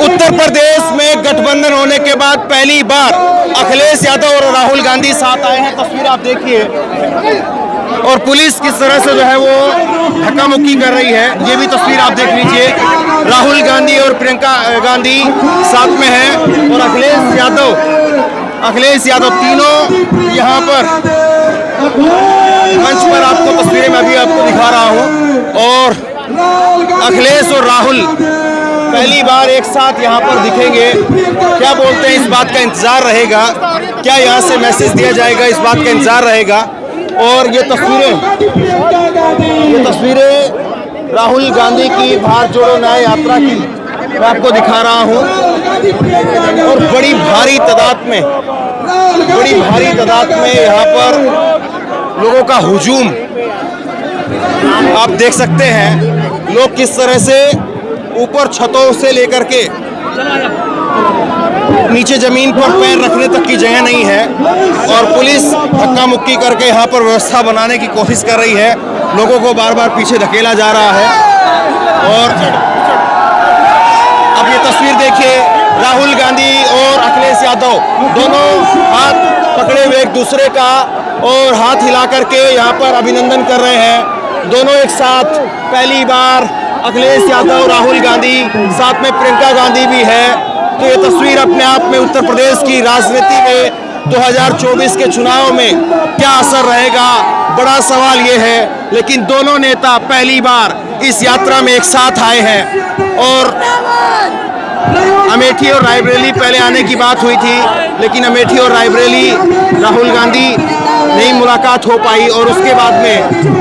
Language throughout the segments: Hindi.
उत्तर प्रदेश में गठबंधन होने के बाद पहली बार अखिलेश यादव और राहुल गांधी साथ आए हैं। तस्वीर आप देखिए और पुलिस किस तरह से जो है वो धक्का मुक्की कर रही है, ये भी तस्वीर आप देख लीजिए। राहुल गांधी और प्रियंका गांधी साथ में हैं और अखिलेश यादव तीनों यहाँ पर मंच पर आपको तस्वीरें मैं भी आपको दिखा रहा हूँ। और अखिलेश और राहुल पहली बार एक साथ यहाँ पर दिखेंगे। क्या बोलते हैं, इस बात का इंतजार रहेगा, क्या यहाँ से मैसेज दिया जाएगा, इस बात का इंतजार रहेगा। और ये तस्वीरें राहुल गांधी की भारत जोड़ो न्याय यात्रा की मैं आपको दिखा रहा हूँ। और बड़ी भारी तादाद में यहाँ पर लोगों का हुजूम आप देख सकते हैं। लोग किस तरह से ऊपर छतों से लेकर के नीचे जमीन पर पैर रखने तक की जगह नहीं है और पुलिस धक्का मुक्की करके यहाँ पर व्यवस्था बनाने की कोशिश कर रही है। लोगों को बार बार पीछे धकेला जा रहा है। और अब ये तस्वीर देखिए, राहुल गांधी और अखिलेश यादव दोनों हाथ पकड़े हुए एक दूसरे का और हाथ हिला करके यहाँ पर अभिनंदन कर रहे हैं। दोनों एक साथ पहली बार अखिलेश यादव, राहुल गांधी, साथ में प्रियंका गांधी भी है। तो ये तस्वीर अपने आप में उत्तर प्रदेश की राजनीति में 2024 के चुनाव में क्या असर रहेगा, बड़ा सवाल ये है। लेकिन दोनों नेता पहली बार इस यात्रा में एक साथ आए हैं। और अमेठी और रायबरेली पहले आने की बात हुई थी, लेकिन अमेठी और रायबरेली राहुल गांधी नहीं मुलाकात हो पाई और उसके बाद में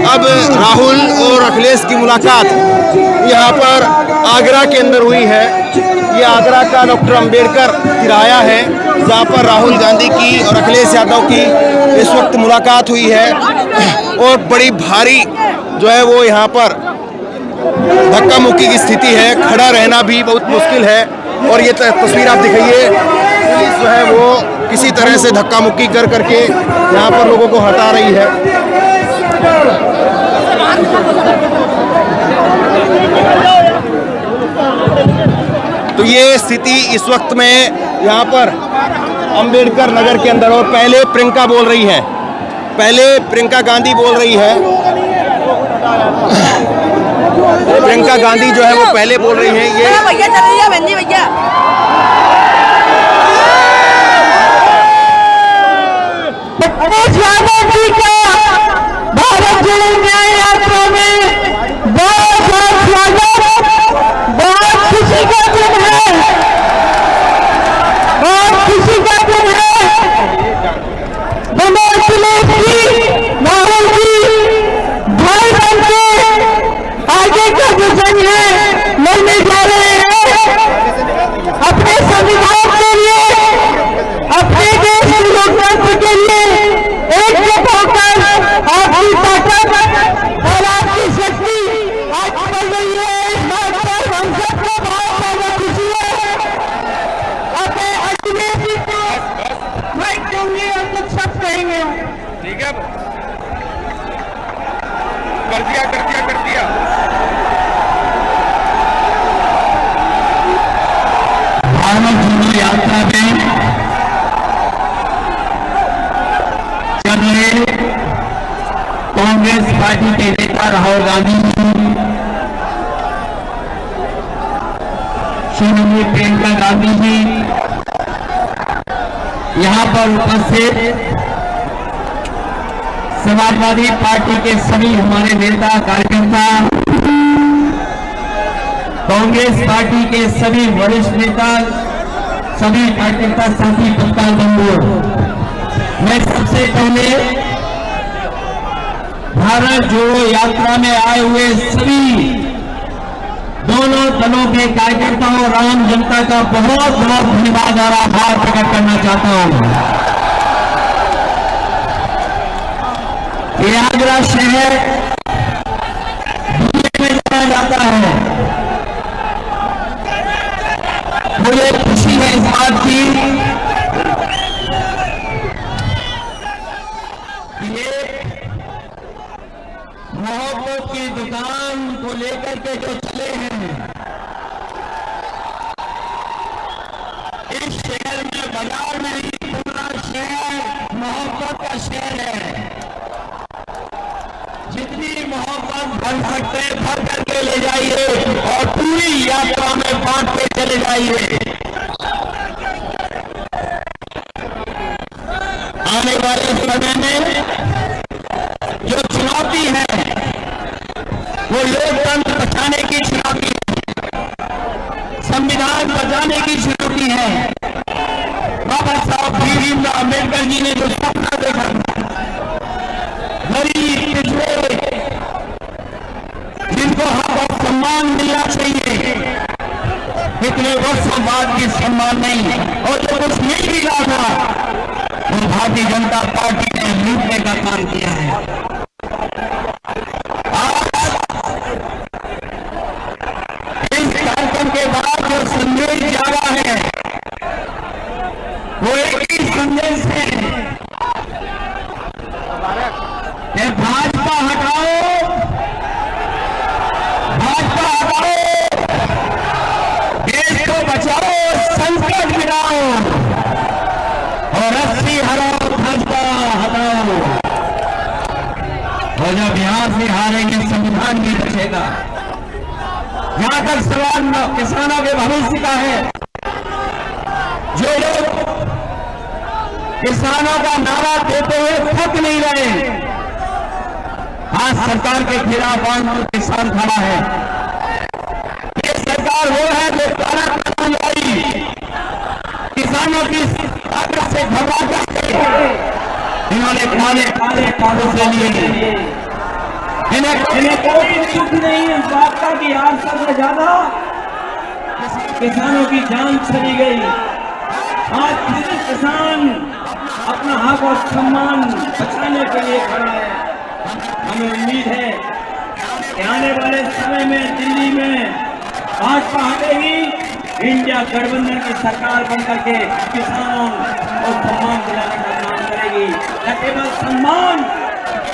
अब राहुल और अखिलेश की मुलाकात यहाँ पर आगरा के अंदर हुई है। ये आगरा का डॉक्टर अंबेडकर तिराया है जहाँ पर राहुल गांधी की और अखिलेश यादव की इस वक्त मुलाकात हुई है। और बड़ी भारी जो है वो यहाँ पर धक्का मुक्की की स्थिति है, खड़ा रहना भी बहुत मुश्किल है। और ये तस्वीर आप दिखाइए, पुलिस जो है वो किसी तरह से धक्का मुक्की कर करके यहाँ पर लोगों को हटा रही है। तो ये स्थिति इस वक्त में यहाँ पर अंबेडकर नगर के अंदर। और पहले प्रियंका बोल रही है, पहले प्रियंका गांधी बोल रही है। प्रियंका गांधी जो है वो पहले बोल रही है। ये भैया चल रही है, बहन जी भैया भारत जोड़ो न्याय यात्रा में बहुत बहुत स्वागत। बहुत खुशी का दिन है, बहुत खुशी का दिन है। दोनों अखिलेश जी, राहुल जी भाई बन के आगे का जो जंग है लड़ने जा रहे हैं। अपने संविधान के लिए, अपने देश के लोकतंत्र के लिए एकजुट होकर आपकी ताकत और आपकी शक्ति आज बढ़ रही है। इस बात पर हम सबको बहुत ज्यादा खुशी है। अपने अखिलेश जी को मैं कहूँगी, हम कुछ सब कहेंगे। ठीक है, कर दिया। भारत जोड़ो यात्रा में चल रहे कांग्रेस पार्टी के नेता राहुल गांधी जी, श्रीमती प्रियंका गांधी जी यहाँ पर उपस्थित समाजवादी पार्टी के सभी हमारे नेता कार्यकर्ता, कांग्रेस पार्टी के सभी वरिष्ठ नेता, सभी कार्यकर्ता साथी पत्रकार बंधु, मैं सबसे पहले भारत जोड़ो यात्रा में आए हुए सभी दोनों दलों के कार्यकर्ताओं और आम जनता का बहुत बहुत धन्यवाद और आभार प्रकट करना चाहता हूं। प्रयागराज शहर दुनिया में जाना जाता है। मुझे खुशी है इस बात की मोहब्बत की दुकान को लेकर के जो चले हैं, इस शहर में, बाजार में ही पूरा शहर मोहब्बत का शहर है। जितनी मोहब्बत भर सकते भर करके ले जाइए और पूरी यात्रा में बांटते चले जाइए। आने वाले समय में जो चुनौती है वो लोकतंत्र बचाने की चुनौती है, संविधान बचाने की चुनौती है। बाबा साहब भीमराव अम्बेडकर जी ने जो सपना देखा, गरीब पिछड़े जिनको हक और सम्मान मिलना चाहिए, इतने वर्षों बाद भी सम्मान नहीं, और जो कुछ मिल भी रहा था वो भारतीय जनता पार्टी ने लूटने का काम किया है। आज इस कार्यक्रम के बाद जो संदेश जा रहा है वो एक ही संदेश है कि भाजपा हटाओ, भाजपा हटाओ, देश को बचाओ, संकट मिटाओ और रस्सी हटाओ, भाजपा हटाओ। और जब यहां से हारेंगे संविधान भी बचेगा। जहां तक सवाल किसानों के भविष्य का है, जो लोग किसानों का नारा देते हुए थक नहीं रहे, आज सरकार के खिलाफ आंदोलन किसान खड़ा है। ये सरकार वो है जो काला कानून लाई, किसानों की ताकत से घबरा करके इन्होंने काले काले कानून से लिए। इन्हें कोई दुख नहीं इस बात का कि 800 से ज्यादा किसानों की जान चली गई। आज फिर किसान अपना हक और सम्मान बचाने के लिए खड़ा है। हमें उम्मीद है कि आने वाले समय में दिल्ली में भाजपा हटेगी, इंडिया गठबंधन की सरकार बनकर के किसानों को सम्मान दिलाने का काम करेगी। न केवल सम्मान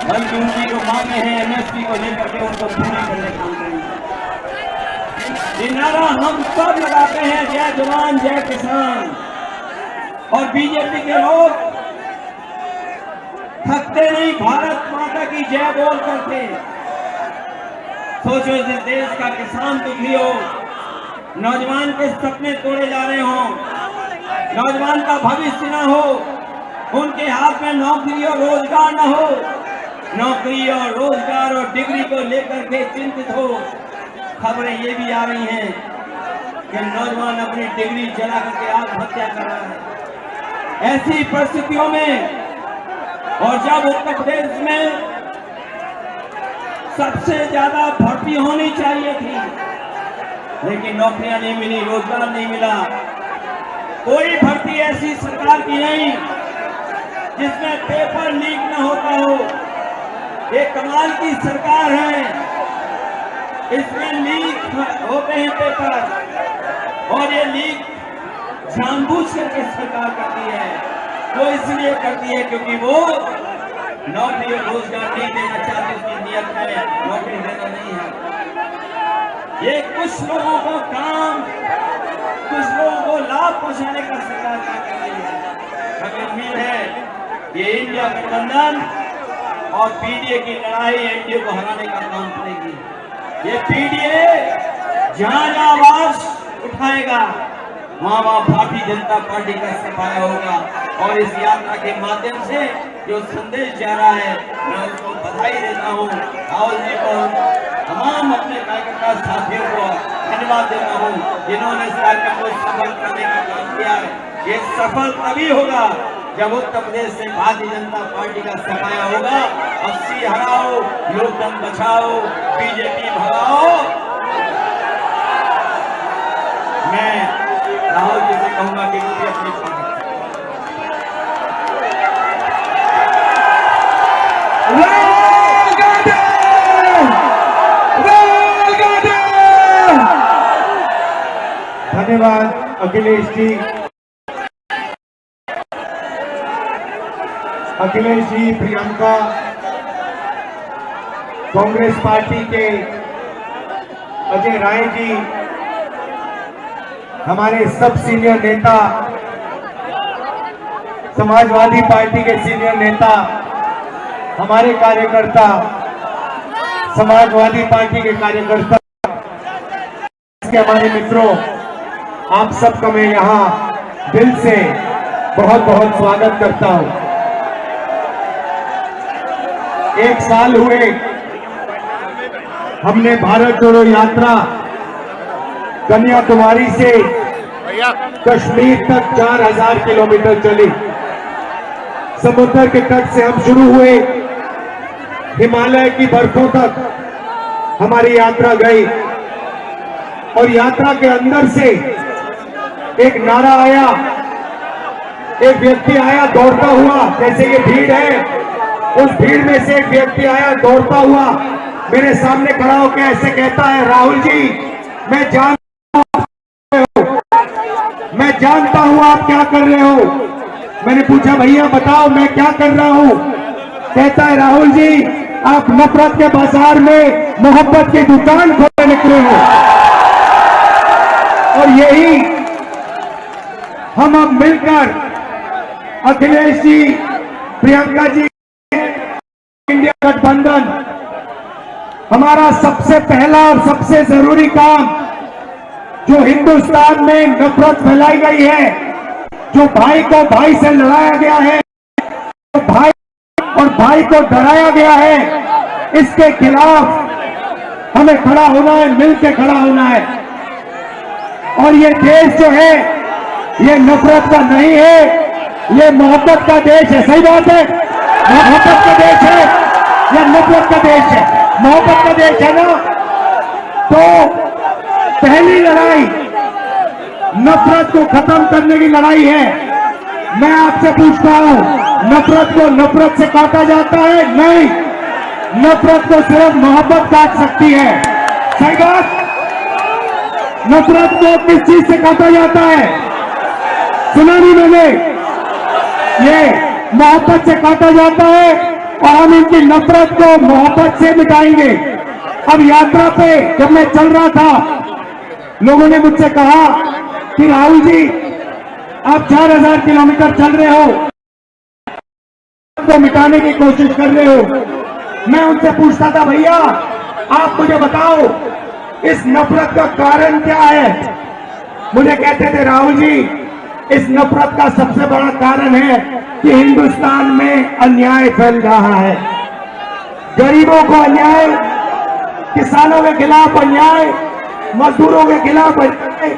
बल्कि उनकी जो मांगे हैं एमएसपी को लेकर के उनको पूरी करने का काम करेगी। ये नारा हम सब लगाते हैं, जय जवान जय किसान, और बीजेपी के लोग थकते नहीं भारत माता की जय बोल करके। सोचो इस देश का किसान दुखी हो, नौजवान के सपने तोड़े जा रहे हो, नौजवान का भविष्य ना हो, उनके हाथ में नौकरी और रोजगार ना हो, नौकरी और रोजगार और डिग्री को लेकर के चिंतित हो। खबरें ये भी आ रही हैं कि नौजवान अपनी डिग्री जला करके आत्महत्या कर रहा है। ऐसी परिस्थितियों में और जब उत्तर प्रदेश में सबसे ज्यादा भर्ती होनी चाहिए थी लेकिन नौकरियां नहीं मिली, रोजगार नहीं मिला, कोई भर्ती ऐसी सरकार की नहीं जिसमें पेपर लीक न होता हो। ये कमाल की सरकार है, इसमें लीक होते हैं पेपर, और ये लीक जानबूझ करके सरकार करती है। वो इसलिए करती है क्योंकि वो नौकरी और रोजगार नहीं देना चाहती, उसकी नियत में नौकरी देना नहीं है। ये कुछ लोगों को काम, कुछ लोगों को लाभ पहुंचाने का सरकार क्या कर रही है। हमें उम्मीद है ये इंडिया गठबंधन और पीडीए की लड़ाई एनडीए को हराने का काम करेगी। ये पीडीए जहां जहां आवाज उठाएगा वहां वहां भारतीय जनता पार्टी का सफाया होगा। और इस यात्रा के माध्यम से जो संदेश जा रहा है मैं उसको बधाई देता हूँ। राहुल जी को, तमाम अपने कार्यकर्ता साथियों को धन्यवाद देता हूँ जिन्होंने इस कार्यक्रम को सफल करने का काम किया है। ये सफल तभी होगा जब उत्तर प्रदेश से भारतीय जनता पार्टी का सफाया होगा। 80 हराओ, लोकतंत्र बचाओ, बीजेपी भगाओ। मैं राहुल जी से कहूंगा कि वो भी अपनी धन्यवाद अखिलेश जी। अखिलेश जी, प्रियंका, कांग्रेस पार्टी के अजय राय जी, हमारे सब सीनियर नेता समाजवादी पार्टी के सीनियर नेता, हमारे कार्यकर्ता, समाजवादी पार्टी के कार्यकर्ता, इसके हमारे मित्रों, आप सबका मैं यहाँ दिल से बहुत बहुत स्वागत करता हूं। एक साल हुए हमने भारत जोड़ो यात्रा कन्याकुमारी से कश्मीर तक 4000 किलोमीटर चली। समुद्र के तट से हम शुरू हुए, हिमालय की बर्फों तक हमारी यात्रा गई और यात्रा के अंदर से एक नारा आया, एक व्यक्ति आया दौड़ता हुआ, जैसे ये भीड़ है, उस भीड़ में से एक व्यक्ति आया दौड़ता हुआ, मेरे सामने खड़ा होकर ऐसे कहता है, राहुल जी मैं जानता हूं आप क्या कर रहे हो। मैंने पूछा भैया बताओ मैं क्या कर रहा हूं। कहता है राहुल जी आप नफरत के बाजार में मोहब्बत की दुकान खोलने निकले हो। और यही हम अब मिलकर अखिलेश जी, प्रियंका जी, इंडिया गठबंधन, हमारा सबसे पहला और सबसे जरूरी काम, जो हिंदुस्तान में नफरत फैलाई गई है, जो भाई को भाई से लड़ाया गया है, जो भाई और भाई को डराया गया है, इसके खिलाफ हमें खड़ा होना है, मिलकर खड़ा होना है। और ये देश जो है ये नफरत का नहीं है, ये मोहब्बत का देश है। सही बात है, मोहब्बत का देश है या नफरत का देश है? मोहब्बत का देश है ना। तो पहली लड़ाई नफरत को खत्म करने की लड़ाई है। मैं आपसे पूछता हूं, नफरत को नफरत से काटा जाता है? नहीं, नफरत को सिर्फ मोहब्बत काट सकती है। सही बात। नफरत को किस चीज से काटा जाता है? सुना नहीं मैंने? ये मोहब्बत से काटा जाता है और हम इनकी नफरत को मोहब्बत से मिटाएंगे। अब यात्रा पे जब मैं चल रहा था, लोगों ने मुझसे कहा कि राहुल जी आप 4000 किलोमीटर चल रहे हो, तो मिटाने की कोशिश कर रहे हो। मैं उनसे पूछता था भैया आप मुझे बताओ इस नफरत का कारण क्या है? मुझे कहते थे राहुल जी इस नफरत का सबसे बड़ा कारण है कि हिंदुस्तान में अन्याय फैल रहा है। गरीबों को अन्याय, किसानों के खिलाफ अन्याय, मजदूरों के खिलाफ अन्याय,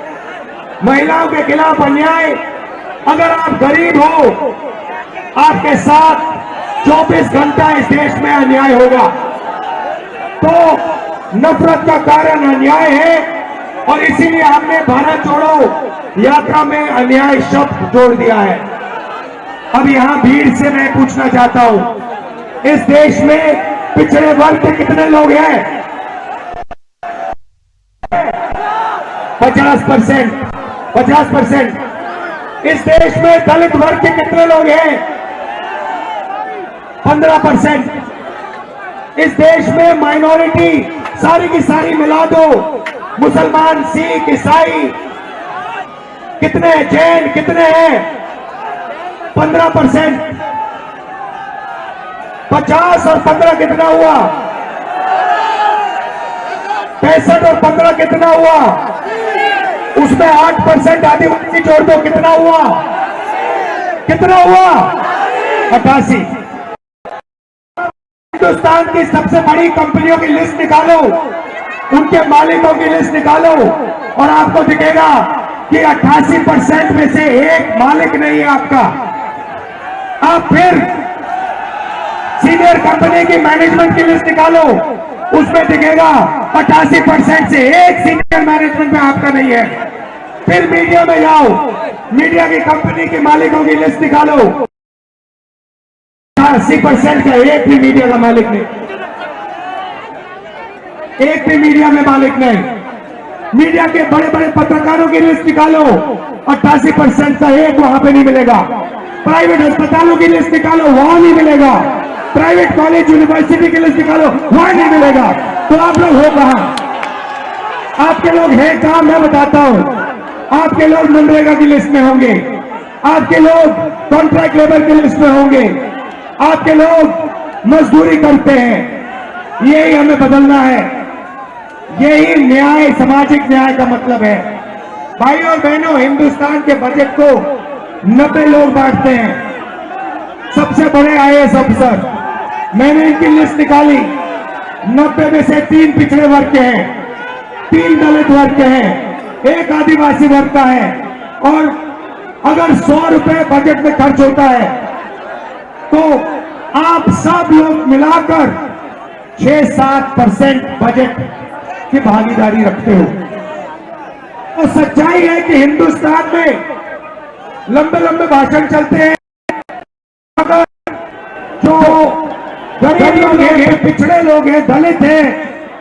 महिलाओं के खिलाफ अन्याय। अगर आप गरीब हो, आपके साथ 24 घंटा इस देश में अन्याय होगा। तो नफरत का कारण अन्याय है और इसीलिए हमने भारत जोड़ो यात्रा में अन्याय शब्द जोड़ दिया है। अब यहां भीड़ से मैं पूछना चाहता हूं, इस देश में पिछड़े वर्ग के कितने लोग हैं? 50%। इस देश में दलित वर्ग के कितने लोग हैं? 15%। इस देश में माइनॉरिटी सारी की सारी मिला दो, मुसलमान, सिख, ईसाई कितने, जैन कितने हैं? 15%। 50 और 15 कितना हुआ? 65 और 15 कितना हुआ? उसमें 8% आदिवासी जोड़ दो, कितना हुआ? कितना हुआ? 88। हिंदुस्तान की सबसे बड़ी कंपनियों की लिस्ट निकालो, उनके मालिकों की लिस्ट निकालो और आपको दिखेगा कि 88% में से एक मालिक नहीं है आपका। आप फिर सीनियर कंपनी की मैनेजमेंट की लिस्ट निकालो, उसमें दिखेगा 88% से एक सीनियर मैनेजमेंट में आपका नहीं है। फिर मीडिया में जाओ, मीडिया की कंपनी के मालिकों की लिस्ट निकालो, 80% का एक भी मीडिया का मालिक नहीं, एक भी मीडिया में मालिक नहीं। मीडिया के बड़े बड़े पत्रकारों की लिस्ट निकालो, 88% का एक वहां पे नहीं मिलेगा। प्राइवेट अस्पतालों की लिस्ट निकालो, वहां नहीं मिलेगा। प्राइवेट कॉलेज यूनिवर्सिटी की लिस्ट निकालो, वहां नहीं मिलेगा। तो आप लोग हो कहां? आपके लोग हैं कहां? मैं बताता हूं। आपके लोग मनरेगा की लिस्ट में होंगे, आपके लोग कॉन्ट्रैक्ट लेबर की लिस्ट में होंगे, आपके लोग मजदूरी करते हैं। यही हमें बदलना है, यही न्याय, सामाजिक न्याय का मतलब है। भाई और बहनों, हिंदुस्तान के बजट को 90 लोग बांटते हैं, सबसे बड़े आईएएस अफसर। मैंने इनकी लिस्ट निकाली, 90 में से 3 पिछड़े वर्ग के हैं, 3 दलित वर्ग के हैं, 1 आदिवासी वर्ग का है। और अगर 100 रुपए बजट में खर्च होता है तो आप सब लोग मिलाकर 6-7% बजट की भागीदारी रखते हो। तो सच्चाई है कि हिंदुस्तान में लंबे लंबे भाषण चलते हैं, मगर जो गरीब लोग हैं, पिछड़े लोग हैं, दलित हैं,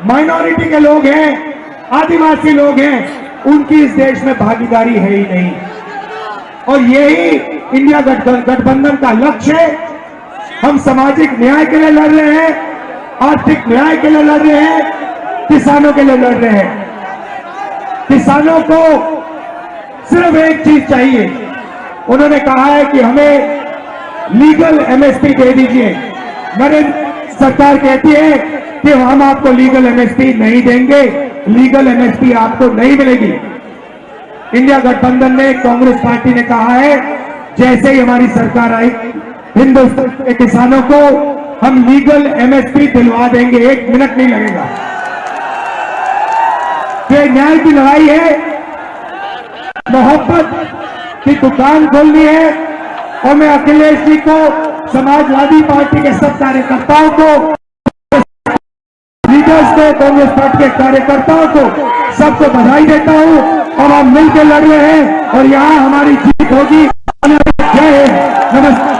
माइनॉरिटी के लोग हैं, आदिवासी लोग हैं, उनकी इस देश में भागीदारी है ही नहीं। और यही इंडिया गठबंधन का लक्ष्य है। हम सामाजिक न्याय के लिए लड़ रहे हैं, आर्थिक न्याय के लिए लड़ रहे हैं, किसानों के लिए लड़ रहे हैं। किसानों को सिर्फ एक चीज चाहिए, उन्होंने कहा है कि हमें लीगल एमएसपी दे दीजिए। नरेंद्र सरकार कहती है कि हम आपको लीगल एमएसपी नहीं देंगे, लीगल एमएसपी आपको नहीं मिलेगी। इंडिया गठबंधन ने, कांग्रेस पार्टी ने कहा है, जैसे ही हमारी सरकार आई, हिंदुस्तान के किसानों को हम लीगल एमएसपी दिलवा देंगे, 1 मिनट नहीं लगेगा। ये न्याय की लड़ाई है, मोहब्बत की दुकान खोलनी है। और मैं अखिलेश जी को, समाजवादी पार्टी के सब कार्यकर्ताओं को, लीडर्स को, कांग्रेस पार्टी के कार्यकर्ताओं को, सबको बधाई देता हूं। और हम मिलकर लड़ रहे हैं और यहां हमारी जीत होगी। जय हिंद, नमस्कार।